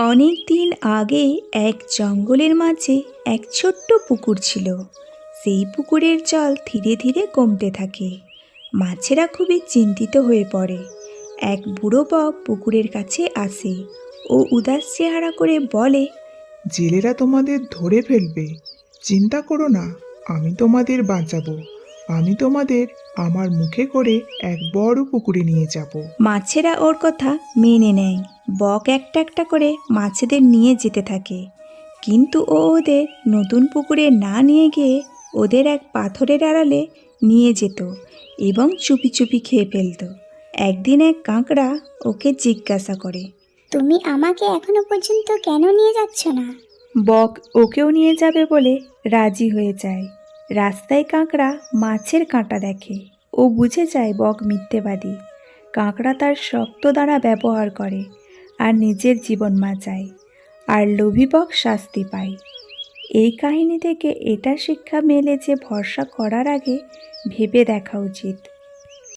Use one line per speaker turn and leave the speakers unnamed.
অনেক দিন আগে এক জঙ্গলের মাঝে এক ছোট্ট পুকুর ছিল। সেই পুকুরের জল ধীরে ধীরে কমতে থাকে। মাছেরা খুবই চিন্তিত হয়ে পড়ে। এক বুড়ো বক পুকুরের কাছে আসে ও উদাস চেহারা করে বলে,
জেলেরা তোমাদের ধরে ফেলবে, চিন্তা করো না, আমি তোমাদের বাঁচাবো। আমি তোমাদের আমার মুখে করে এক বড় পুকুরে নিয়ে যাব।
মাছেরা ওর কথা মেনে নেয়। বক একটা একটা করে মাছেদের নিয়ে যেতে থাকে, কিন্তু ও ওদের নতুন পুকুরে না নিয়ে গিয়ে ওদের এক পাথরের আড়ালে নিয়ে যেত এবং চুপি চুপি খেয়ে ফেলত। একদিন এক কাঁকড়া ওকে জিজ্ঞাসা করে,
তুমি আমাকে এখনো পর্যন্ত কেন নিয়ে যাচ্ছ না?
বক ওকেও নিয়ে যাবে বলে রাজি হয়ে যায়। রাস্তায় কাঁকড়া মাছের কাঁটা দেখে। ও বুঝে যায় বক মিথ্যেবাদী। কাঁকড়া তার শক্ত দ্বারা ব্যবহার করে আর নিজের জীবন বাঁচায়, আর লোভী বক শাস্তি পায়। এই কাহিনী থেকে এটা শিক্ষা মেলে যে ভরসা করার আগে ভেবে দেখা উচিত।